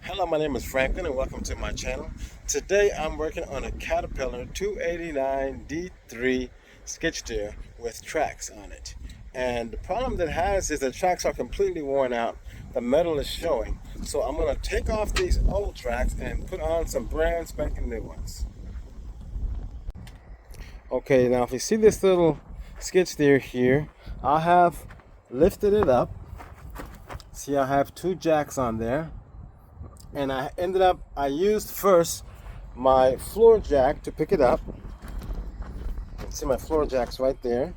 Hello, my name is Franklin and welcome to my channel. Today I'm working on a Caterpillar 289 D3 skid steer with tracks on it. And the problem that it has is the tracks are completely worn out. The metal is showing. So I'm going to take off these old tracks and put on some brand spanking new ones. Okay, now if you see this little skid steer here, I have lifted it up. See, I have two jacks on there. And I used first my floor jack to pick it up. You can see my floor jack's right there.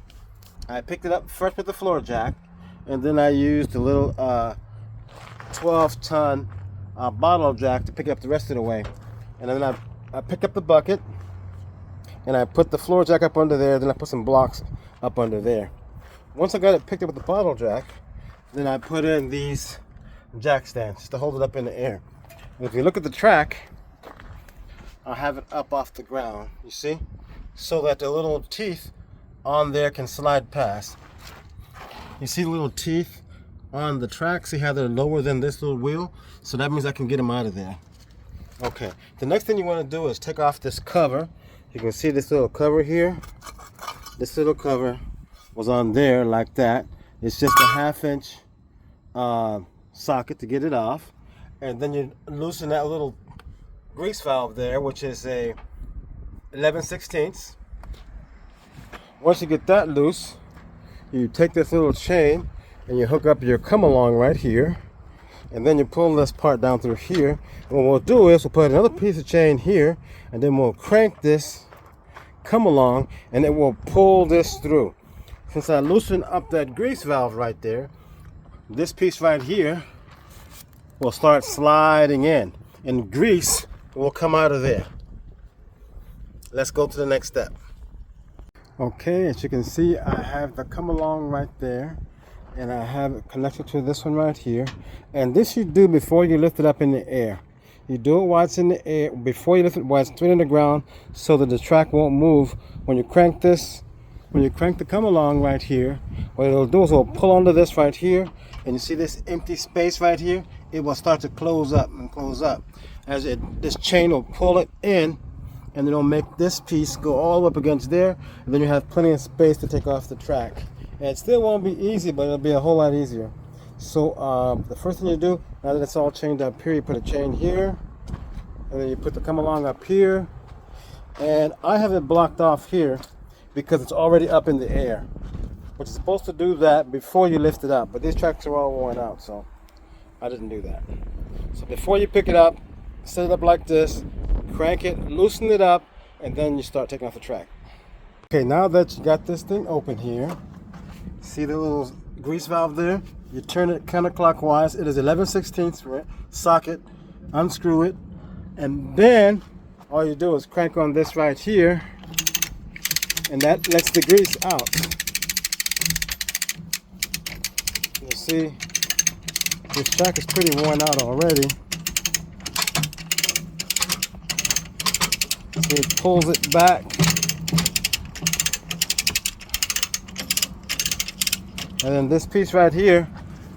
I picked it up first with the floor jack, and then I used the little 12-ton bottle jack to pick it up the rest of the way. And then I picked up the bucket, and I put the floor jack up under there, then I put some blocks up under there. Once I got it picked up with the bottle jack, then I put in these jack stands just to hold it up in the air. And if you look at the track, I have it up off the ground, you see? So that the little teeth on there can slide past. You see the little teeth on the track? See how they're lower than this little wheel? So that means I can get them out of there. Okay, the next thing you want to do is take off this cover. You can see this little cover here. This little cover was on there like that. It's just a 1/2 inch socket to get it off. And then you loosen that little grease valve there, which is a 11/16. Once you get that loose, you take this little chain and you hook up your come along right here, and then you pull this part down through here. And what we'll do is we'll put another piece of chain here, and then we'll crank this come along, and it will pull this through. Since I loosened up that grease valve right there, this piece right here will start sliding in, and grease will come out of there. Let's go to the next step. Okay, as you can see, I have the come along right there, and I have it connected to this one right here. And this you do before you lift it up in the air. You do it while it's in the air, before you lift it while it's straight in the ground, so that the track won't move. When you crank this, when you crank the come along right here, what it'll do is it'll pull onto this right here, and you see this empty space right here, it will start to close up and close up. This chain will pull it in, and it'll make this piece go all the way up against there, and then you have plenty of space to take off the track. And it still won't be easy, but it'll be a whole lot easier. So the first thing you do, now that it's all chained up here, you put a chain here, and then you put the come along up here. And I have it blocked off here because it's already up in the air, which is supposed to do that before you lift it up. But these tracks are all worn out, so I didn't do that. So before you pick it up, set it up like this, crank it, loosen it up, and then you start taking off the track. Okay, now that you got this thing open here, see the little grease valve there? You turn it counterclockwise. It is 11/16 socket. Unscrew it, and then all you do is crank on this right here, and that lets the grease out. You see, this track is pretty worn out already. So it pulls it back. And then this piece right here,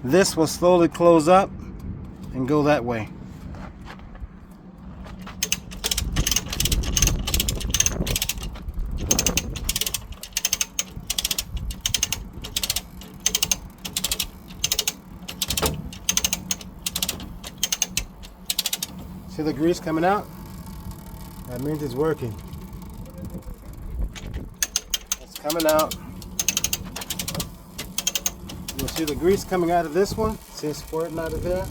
this will slowly close up and go that way. See the grease coming out? That means it's working. It's coming out. You'll see the grease coming out of this one. See it squirting out of there?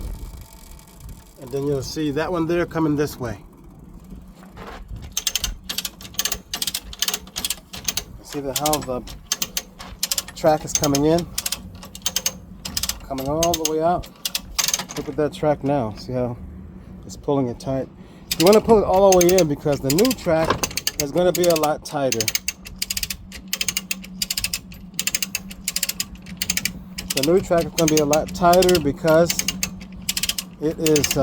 And then you'll see that one there coming this way. See how the track is coming in? Coming all the way out. Look at that track now. See how it's pulling it tight. You want to pull it all the way in because the new track is going to be a lot tighter. The new track is going to be a lot tighter because it is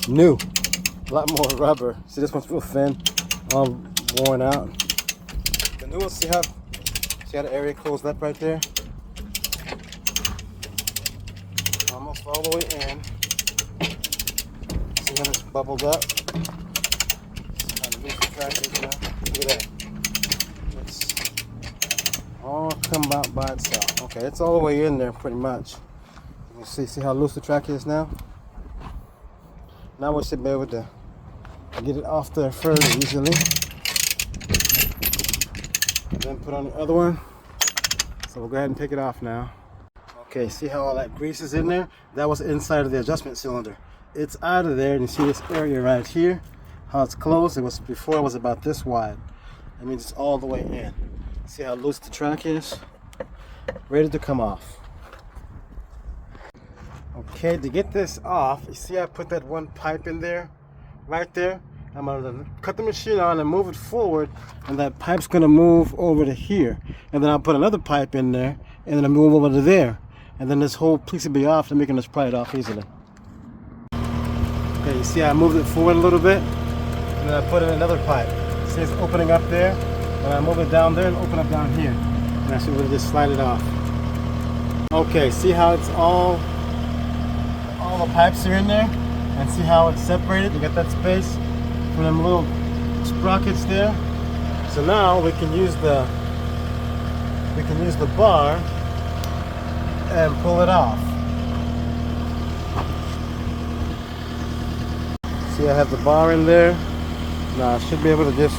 new. A lot more rubber. See, this one's real thin, all worn out. The new one, see how the area closed up right there? Almost all the way in. See how this bubbled up? Look at that. It's all come out by itself. Okay, it's all the way in there pretty much. You can see how loose the track is now? Now we should be able to get it off there fairly easily. And then put on the other one. So we'll go ahead and take it off now. Okay, see how all that grease is in there? That was inside of the adjustment cylinder. It's out of there, and you see this area right here, how it's closed. It was before, it was about this wide. That means it's all the way in. See how loose the track is? Ready to come off. Okay, to get this off, you see I put that one pipe in there, right there. I'm gonna cut the machine on and move it forward, and that pipe's gonna move over to here. And then I'll put another pipe in there, and then I'll move over to there. And then this whole piece will be off, and making us pry it off easily. Okay, you see I moved it forward a little bit, and then I put in another pipe. See it's opening up there, and I move it down there and open up down here. And I should really just slide it off. Okay, see how it's all the pipes are in there, and see how it's separated? You got that space from them little sprockets there. So now we can use the bar and pull it off. See I have the bar in there. Now I should be able to just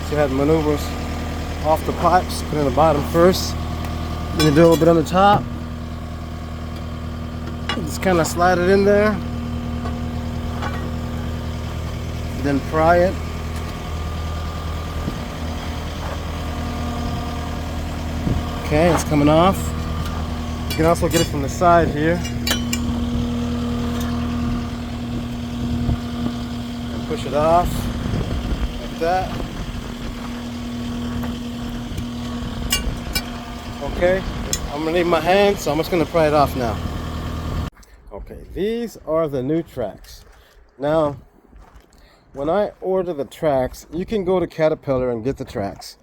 see how it maneuvers off the pipes. Put in the bottom first, then you do a little bit on the top. Just kind of slide it in there, then pry it. Okay, it's coming off. You can also get it from the side here. And push it off like that. Okay, I'm gonna need my hand, so I'm just gonna pry it off now. Okay, these are the new tracks. Now, when I order the tracks, you can go to Caterpillar and get the tracks.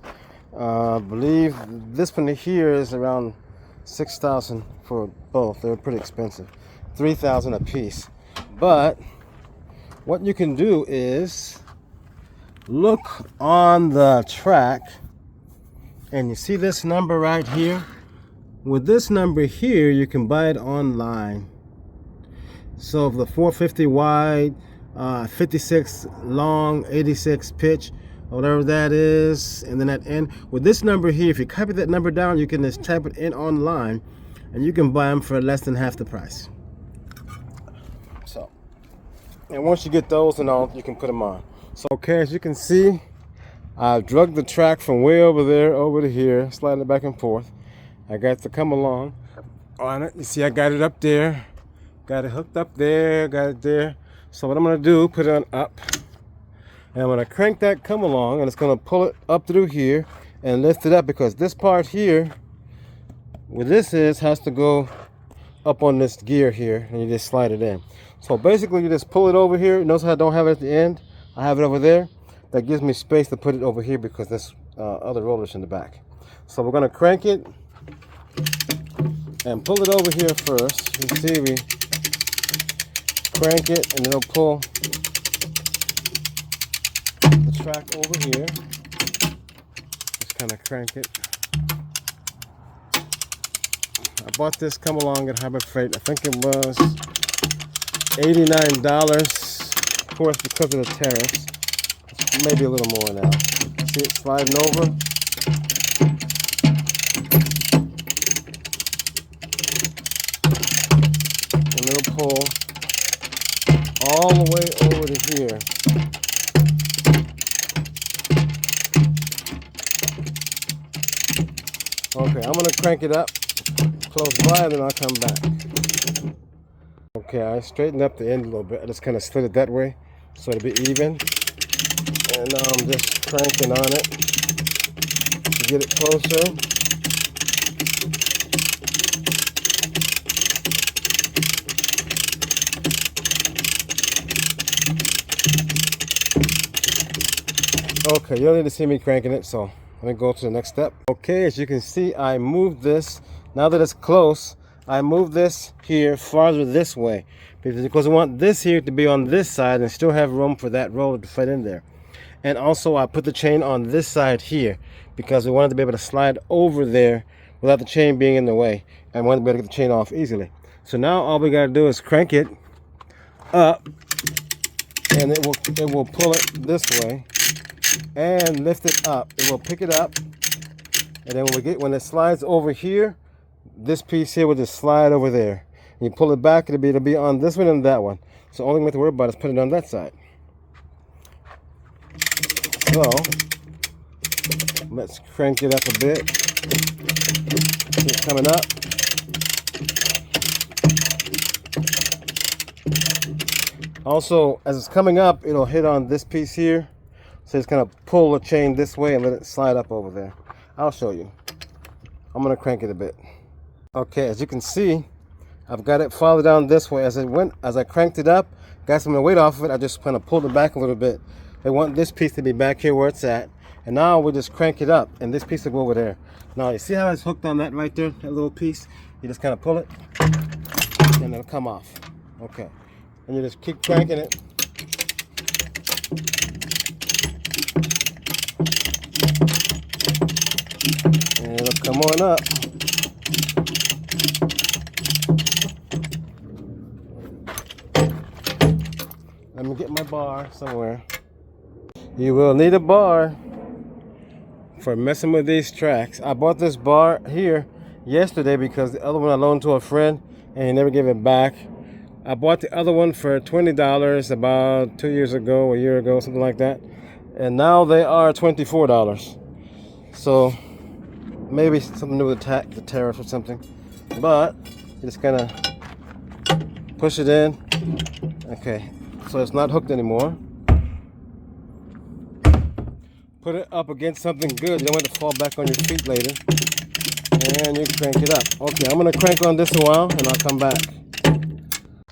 I believe this one here is around $6,000 for both. They're pretty expensive, $3,000 a piece. But what you can do is look on the track, and you see this number right here. With this number here, you can buy it online. So the 450 wide, 56 long, 86 pitch, whatever that is, and then at end. With this number here, if you copy that number down, you can just type it in online, and you can buy them for less than half the price. So, and once you get those and all, you can put them on. So, okay, as you can see, I've drugged the track from way over there over to here, sliding it back and forth. I got to come along on it. You see, I got it up there. Got it hooked up there, got it there. So what I'm gonna do, put it on up. And I'm gonna crank that come along, and it's gonna pull it up through here and lift it up, because this part here, where this is, has to go up on this gear here, and you just slide it in. So basically you just pull it over here. Notice how I don't have it at the end. I have it over there. That gives me space to put it over here because this other roller's in the back. So we're gonna crank it and pull it over here first. You see we crank it, and it'll pull the track over here. Just kind of crank it. I bought this come along at Harbor Freight. I think it was $89. Of course, because of the tariffs, maybe a little more now. See it sliding over? And it'll pull all the way over to here. Okay, I'm gonna crank it up close by, and then I'll come back. Okay, I straightened up the end a little bit. I just kind of slid it that way so it'll be even. And now I'm just cranking on it to get it closer. Okay, you don't need to see me cranking it, so let me go to the next step. Okay, as you can see, I moved this. Now that it's close, I moved this here farther this way because I want this here to be on this side and still have room for that roller to fit in there. And also I put the chain on this side here because we wanted to be able to slide over there without the chain being in the way. I wanted to be able to get the chain off easily. So now all we gotta do is crank it up, and it will pull it this way and lift it up. It will pick it up, and then when it slides over here, this piece here will just slide over there. And you pull it back, it'll be on this one and that one. So all we have to worry about is putting it on that side. So let's crank it up a bit. See it coming up. Also, as it's coming up, it'll hit on this piece here. So it's gonna pull the chain this way and let it slide up over there. I'll show you. I'm gonna crank it a bit. Okay, as you can see, I've got it farther down this way. As I cranked it up, got some of the weight off of it, I just kind of pulled it back a little bit. I want this piece to be back here where it's at. And now we'll just crank it up, and this piece will go over there. Now, you see how it's hooked on that right there, that little piece? You just kind of pull it, and it'll come off. Okay. And you just keep cranking it. And it'll come on up. Let me get my bar somewhere. You will need a bar for messing with these tracks. I bought this bar here yesterday because the other one I loaned to a friend and he never gave it back. I bought the other one for $20 about 2 years ago, a year ago, something like that. And now they are $24. So maybe something to do with the tariff or something. But you just kind of push it in. Okay, so it's not hooked anymore. Put it up against something good. You don't want it to fall back on your feet later. And you crank it up. Okay, I'm going to crank on this a while and I'll come back.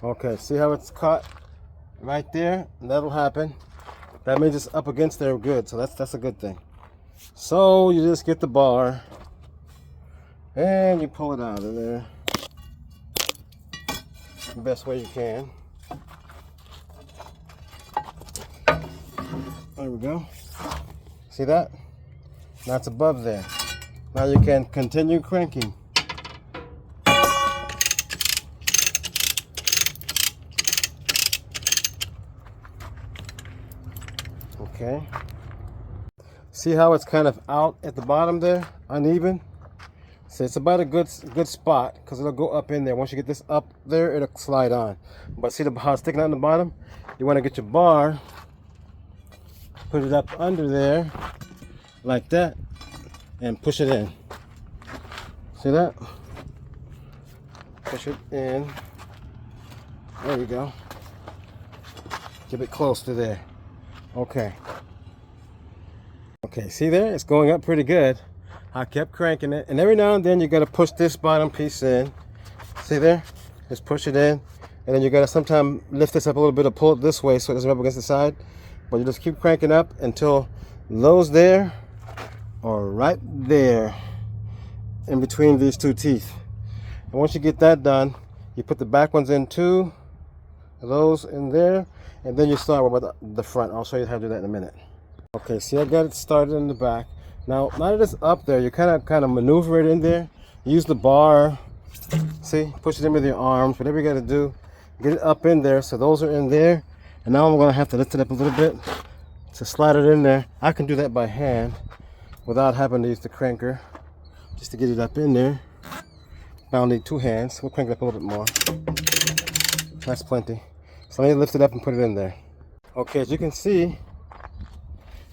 Okay, see how it's caught right there? That'll happen. That means it's up against there good, so that's a good thing. So you just get the bar and you pull it out of there the best way you can. There we go. See that? That's above there. Now you can continue cranking. Okay. See how it's kind of out at the bottom there, uneven? So it's about a good spot because it'll go up in there. Once you get this up there, it'll slide on. But see how it's sticking out in the bottom? You want to get your bar, put it up under there like that, and push it in. See that? Push it in. There we go. Get it close to there. Okay. Okay, see there? It's going up pretty good. I kept cranking it, and every now and then you got to push this bottom piece in. See there? Just push it in, and then you got to sometimes lift this up a little bit or pull it this way so it doesn't rub against the side. But you just keep cranking up until those there are right there in between these two teeth. And once you get that done, you put the back ones in too, those in there, and then you start with the front. I'll show you how to do that in a minute. Okay, see, I got it started in the back. Now that it's up there, you kind of maneuver it in there. Use the bar. See, push it in with your arms. Whatever you got to do, get it up in there. So those are in there. And now I'm going to have to lift it up a little bit to slide it in there. I can do that by hand without having to use the cranker just to get it up in there. I'll need two hands. We'll crank it up a little bit more. That's plenty. So let me lift it up and put it in there. Okay, as you can see,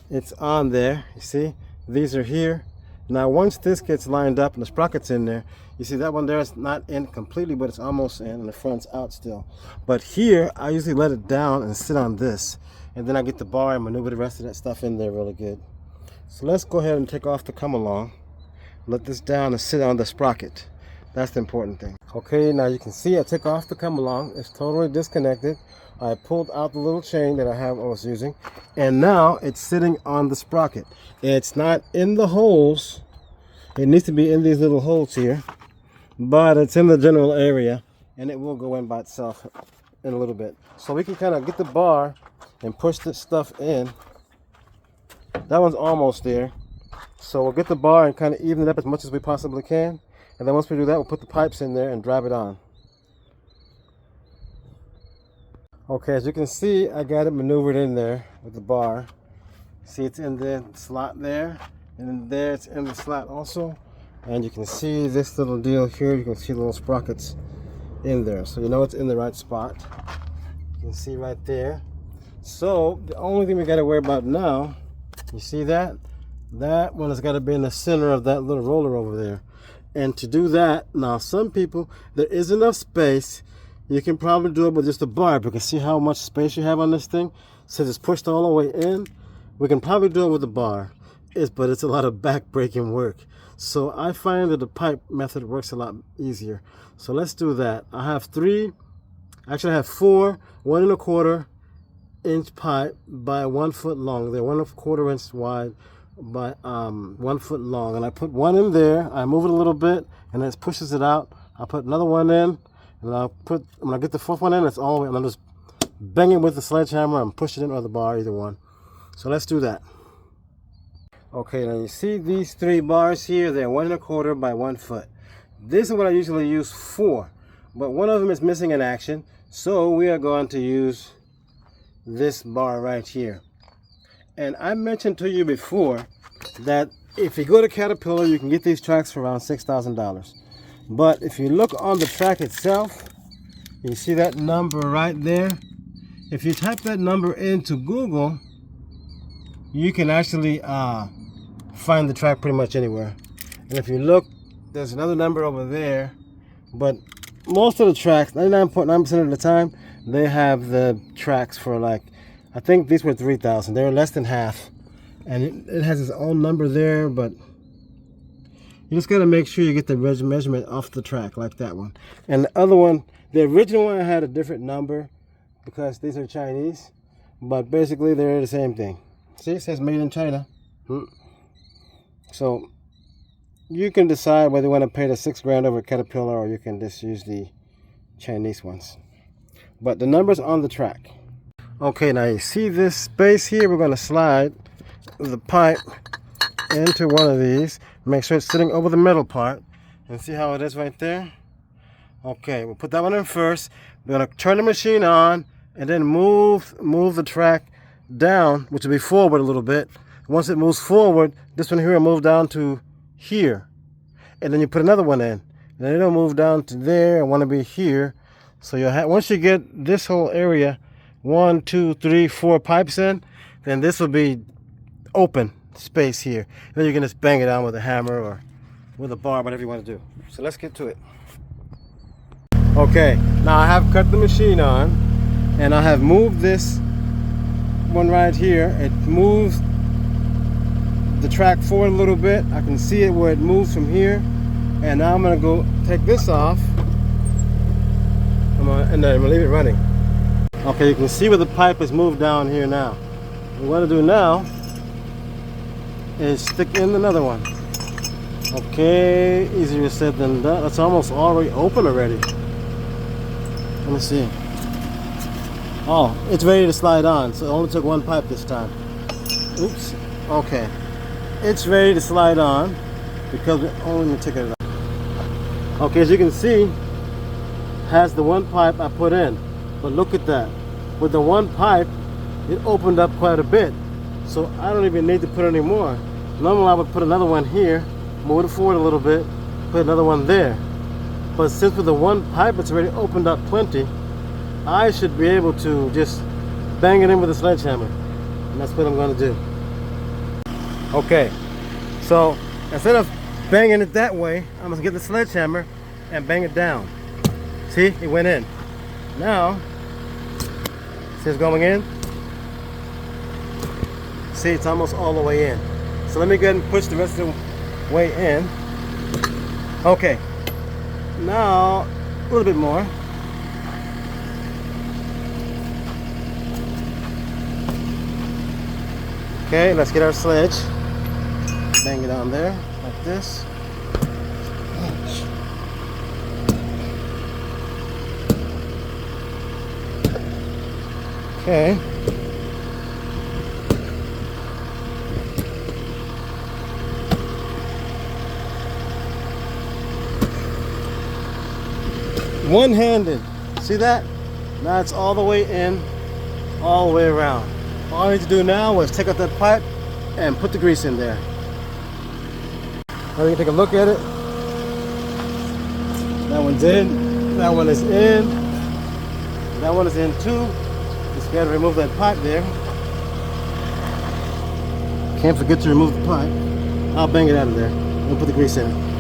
it's on there. You see, these are here. Now once this gets lined up and the sprocket's in there, you see that one there is not in completely, but it's almost in, and the front's out still. But here, I usually let it down and sit on this, and then I get the bar and maneuver the rest of that stuff in there really good. So let's go ahead and take off the come along. Let this down and sit on the sprocket. That's the important thing. Okay, now you can see I took off the come along. It's totally disconnected. I pulled out the little chain that I was using, and now it's sitting on the sprocket. It's not in the holes. It needs to be in these little holes here, but it's in the general area, and it will go in by itself in a little bit. So we can kind of get the bar and push this stuff in. That one's almost there. So we'll get the bar and kind of even it up as much as we possibly can. And then once we do that, we'll put the pipes in there and drive it on. Okay, as you can see, I got it maneuvered in there with the bar. See, it's in the slot there, and then there it's in the slot also. And you can see this little deal here. You can see the little sprockets in there, so you know it's in the right spot. You can see right there. So the only thing we got to worry about now, you see that? That one has got to be in the center of that little roller over there. And to do that, now some people, there is enough space. You can probably do it with just a bar, because see how much space you have on this thing? Since it's pushed all the way in, we can probably do it with a bar. But it's a lot of back-breaking work. So I find that the pipe method works a lot easier. So let's do that. I have I have 4 1¼ inch pipe by 1 foot long. They're 1¼ inch wide by 1 foot long. And I put one in there, I move it a little bit, and it pushes it out. I put another one in, and when I get the 4th one in, it's all the way, and I'm just banging with the sledgehammer and push it in, or the bar, either one. So let's do that. Okay, now you see these 3 bars here, they're 1¼ by 1 foot. This is what I usually use for, but one of them is missing in action, so we are going to use this bar right here. And I mentioned to you before that if you go to Caterpillar, you can get these tracks for around $6,000. But if you look on the track itself, you see that number right there. If you type that number into Google, you can actually find the track pretty much anywhere. And if you look, there's another number over there. But most of the tracks, 99.9% of the time, they have the tracks for, like, I think these were 3,000. They were less than half. And it has its own number there, but you just got to make sure you get the measurement off the track, like that one. And the other one, the original one had a different number because these are Chinese, but basically they're the same thing. See, it says made in China. So you can decide whether you want to pay the $6 grand over Caterpillar, or you can just use the Chinese ones. But the number's on the track. Okay, now you see this space here, we're going to slide the pipe into one of these. Make sure it's sitting over the middle part. And see how it is right there? Okay, we'll put that one in first. We're going to turn the machine on and then move the track down, which will be forward a little bit. Once it moves forward, this one here will move down to here. And then you put another one in. And then it'll move down to there. I want to be here. So you'll once you get this whole area, 1, 2, 3, 4 pipes in, then this will be open space here. Then you can just bang it on with a hammer or with a bar, whatever you want to do. So let's get to it. Okay, now I have cut the machine on, and I have moved this one right here. It moves the track forward a little bit. I can see it where it moves from here. And now I'm going to go take this off. And then I'm going to leave it running. Okay, you can see where the pipe is moved down here now. What we want to do now is stick in another one. Okay, easier said than done. That's almost already open already. Let me see. Oh, it's ready to slide on, so it only took 1 pipe this time. Oops. Okay. It's ready to slide on because we only took it out. Okay, as you can see, has the 1 pipe I put in. But look at that. With the 1 pipe, it opened up quite a bit. So I don't even need to put any more. Normally I would put another one here, move it forward a little bit, put another one there. But since with the 1 pipe it's already opened up plenty, I should be able to just bang it in with a sledgehammer. And that's what I'm going to do. Okay, so instead of banging it that way, I'm going to get the sledgehammer and bang it down. See, it went in. Now, see it's going in? See, it's almost all the way in. So let me go ahead and push the rest of the way in. Okay, now a little bit more. Okay, let's get our sledge. Bang it on there, like this. Okay. One-handed. See that? Now it's all the way in, all the way around. All I need to do now is take out that pipe and put the grease in there. Now we can take a look at it. That one's in. That one is in. That one is in too. Just gotta remove that pipe there. Can't forget to remove the pipe. I'll bang it out of there. We'll put the grease in it.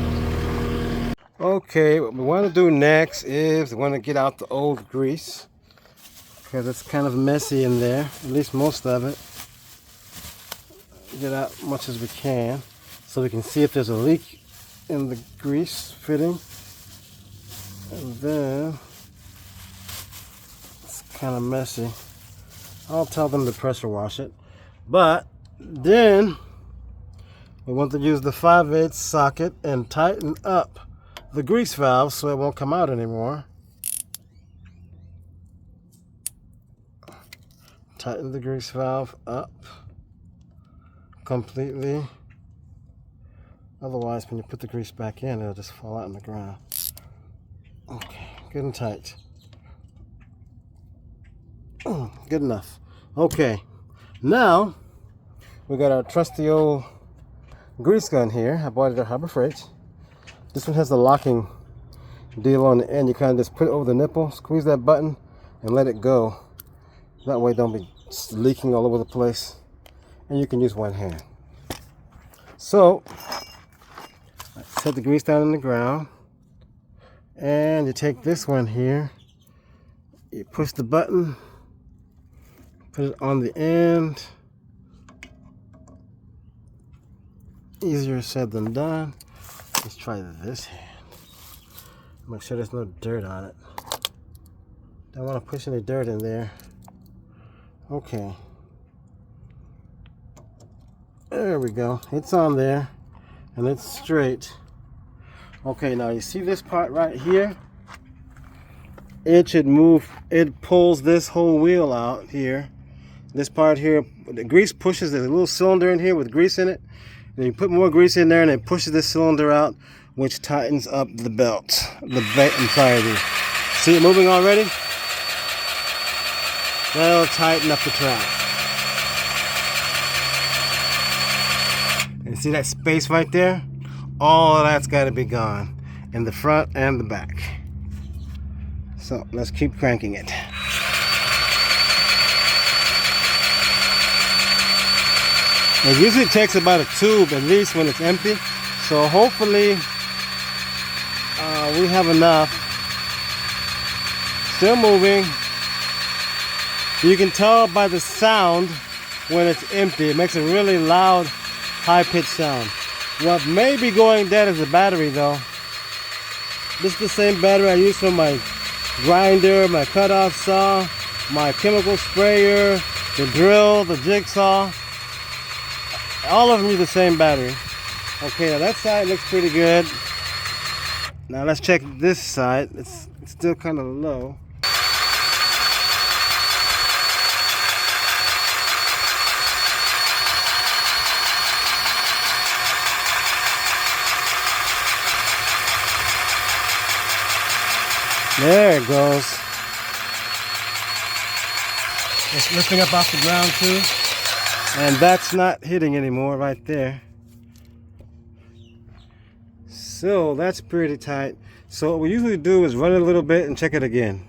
Okay, what we want to do next is we want to get out the old grease because it's kind of messy in there, at least most of it. Get out as much as we can so we can see if there's a leak in the grease fitting. And then it's kind of messy. I'll tell them to pressure wash it. But then we want to use the 5/8 socket and tighten up the grease valve so it won't come out anymore. Tighten the grease valve up completely. Otherwise, when you put the grease back in, it'll just fall out on the ground. Okay, good and tight. Good enough. Okay, now we got our trusty old grease gun here. I bought it at Harbor Freight. This one has the locking deal on the end. You kind of just put it over the nipple, squeeze that button, and let it go. That way it don't be leaking all over the place. And you can use one hand. So, set the grease down in the ground. And you take this one here. You push the button. Put it on the end. Easier said than done. Let's try this hand. Make sure there's no dirt on it. Don't want to push any dirt in there. Okay. There we go. It's on there. And it's straight. Okay, now you see this part right here? It should move. It pulls this whole wheel out here. This part here, the grease pushes. There's a little cylinder in here with grease in it. Then you put more grease in there and it pushes this cylinder out, which tightens up the belt. I'm sorry, see it moving already? That'll tighten up the track. And see that space right there? All of that's got to be gone in the front and the back. So let's keep cranking it. It usually takes about a tube at least when it's empty. So hopefully we have enough. Still moving. You can tell by the sound when it's empty. It makes a really loud, high-pitched sound. What may be going dead is the battery though. This is the same battery I use for my grinder, my cut-off saw, my chemical sprayer, the drill, the jigsaw. All of them use the same battery. Okay, now that side looks pretty good. Now let's check this side. It's still kind of low. There it goes. It's lifting up off the ground too. And that's not hitting anymore right there. So that's pretty tight. So what we usually do is run it a little bit and check it again.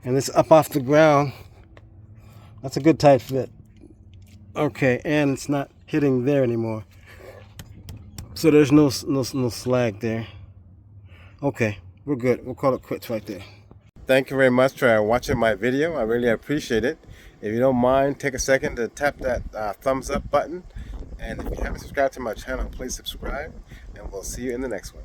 And it's up off the ground. That's a good tight fit. Okay, and it's not hitting there anymore. So there's no slag there. Okay, we're good. We'll call it quits right there. Thank you very much for watching my video. I really appreciate it. If you don't mind, take a second to tap that thumbs up button. And if you haven't subscribed to my channel, please subscribe. And we'll see you in the next one.